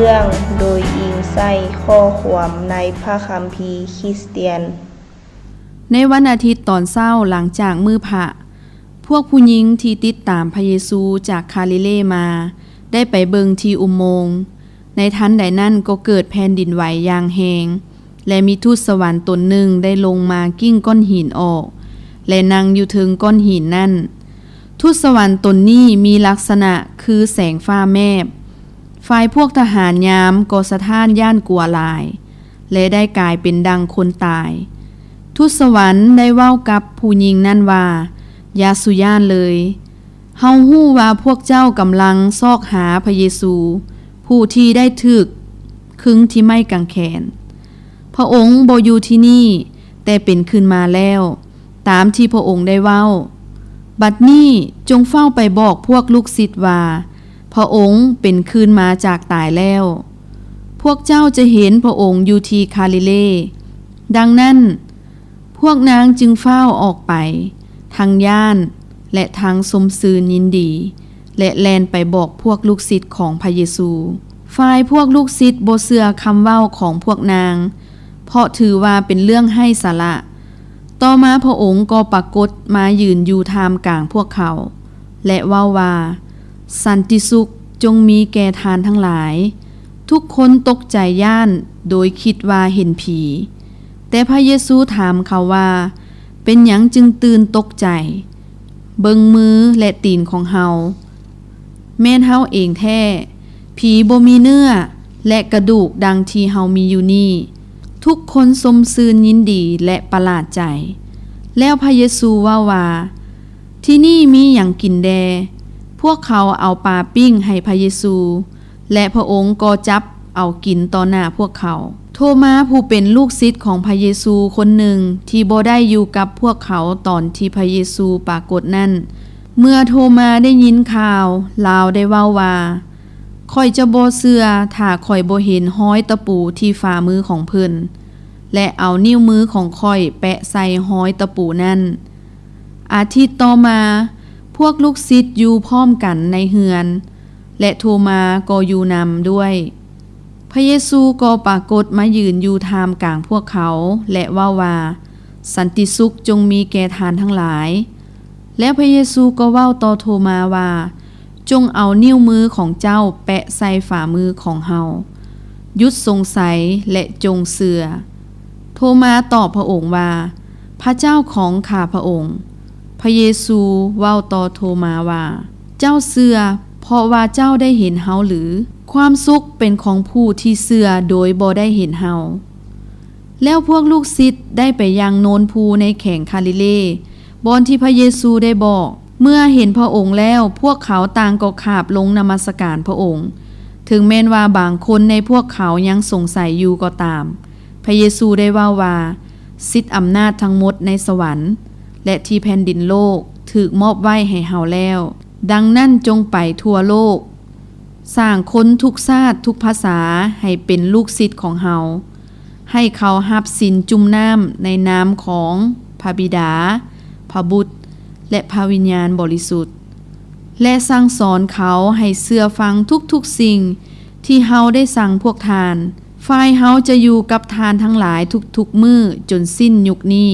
รื่องโดยอิงใส่ข้อความในพระคัมภีร์คริสเตียนในวันอาทิตย์ตอนเช้าหลังจากมื้อพระพวกผู้หญิงที่ติดตามพระเยซูจากคาลิเลมาได้ไปเบิงที่อุโมงค์ในทันใดนั้นก็เกิดแผ่นดินไหวอย่างแรงและมีทูตสวรรค์ตนหนึ่งได้ลงมากิ้งก้อนหินออกและนั่งอยู่ถึงก้อนหินนั่นทูตสวรรค์ตนนี้มีลักษณะคือแสงฟ้าแมบฝ่ายพวกทหารยามก็สะท้านย่านกลัวหลายและได้กลายเป็นดังคนตายทูตสวรรค์ได้เว้ากับผู้หญิงนั่นว่าอย่าสุย่านเลยเฮาฮู้ว่าพวกเจ้ากำลังซอกหาพระเยซูผู้ที่ได้ถึกขึงที่ไม้กางแขนพระองค์บ่อยู่ที่นี่แต่เป็นขึ้นมาแล้วตามที่พระองค์ได้เว้าบัดนี้จงเฝ้าไปบอกพวกลูกศิษย์ว่าพระองค์เป็นคืนมาจากตายแล้วพวกเจ้าจะเห็นพระองค์อยู่ที่คาลิเลดังนั้นพวกนางจึงเฝ้าออกไปทางย่านและทางสมซืนยินดีและแลนไปบอกพวกลูกศิษย์ของพระเยซูฝ่ายพวกลูกศิษย์บ่เชื่อคำเว้าของพวกนางเพราะถือว่าเป็นเรื่องให้สาระต่อมาพระองค์ก็ปรากฏมายืนอยู่ท่ามกลางพวกเขาและเว้าว่าสันติสุขจงมีแก่ทานทั้งหลายทุกคนตกใจย่านโดยคิดว่าเห็นผีแต่พระเยซูถามเขาว่าเป็นหยังจึงตื่นตกใจเบิ่งมือและตีนของเฮาแม่นเฮาเองแท้ผีบ่มีเนื้อและกระดูกดังที่เฮามีอยู่นี่ทุกคนสมซืนยินดีและประหลาดใจแล้วพระเยซูว่าที่นี่มีหยังกินแดพวกเขาเอาปลาปิ้งให้พระเยซูและพระองค์ก็จับเอากินต่อหน้าพวกเขาโทมาผู้เป็นลูกศิษย์ของพระเยซูคนหนึ่งที่บ่ได้อยู่กับพวกเขาตอนที่พระเยซูปรากฏนั้นเมื่อโทมาได้ยินข่าวลาวได้เว้าว่าข้อยจะบ่เชื่อถ้าข้อยบ่เห็นห้อยตะปูที่ฝ่ามือของเพิ่นและเอานิ้วมือของข้อยแปะใส่ห้อยตะปูนั้นอาทิตย์ต่อมาพวกลูกศิษย์อยู่พร้อมกันในเฮือนและโทมาก็อยู่นำด้วยพระเยซูก็ปรากฏมายืนอยู่ท่ามกลางพวกเขาและว่าสันติสุขจงมีแก่ทานทั้งหลายและพระเยซูก็เว้าต่อโทมาว่าจงเอานิ้วมือของเจ้าแปะใส่ฝ่ามือของเฮาหยุดสงสัยและจงเชื่อโทมาตอบพระองค์ว่าพระเจ้าของข้าพระองค์พระเยซูเว้าต่อโทมาว่าเจ้าเชื่อเพราะว่าเจ้าได้เห็นเฮาหรือความสุขเป็นของผู้ที่เชื่อโดยบ่ได้เห็นเฮาแล้วพวกลูกศิษย์ได้ไปยังโนนภูในแข่งคาลิเลบอนที่พระเยซูได้บอกเมื่อเห็นพระองค์แล้วพวกเขาต่างก็ขาบลงนมัสการพระองค์ถึงแม้นว่าบางคนในพวกเขายังสงสัยอยู่ก็ตามพระเยซูได้ว่าสิทธิอำนาจทั้งหมดในสวรรค์และที่แผ่นดินโลกถูกมอบไว้ให้เฮาแล้วดังนั้นจงไปทั่วโลกสร้างคนทุกชาติทุกภาษาให้เป็นลูกศิษย์ของเฮาให้เขารับศีลจุ่มน้ำในนามของพระบิดาพระบุตรและพระวิญญาณบริสุทธิ์และสั่งสอนเขาให้เชื่อฟังทุกๆสิ่งที่เฮาได้สั่งพวกทานฝ่ายเฮาจะอยู่กับทานทั้งหลายทุกๆมื้อจนสิ้นยุคนี้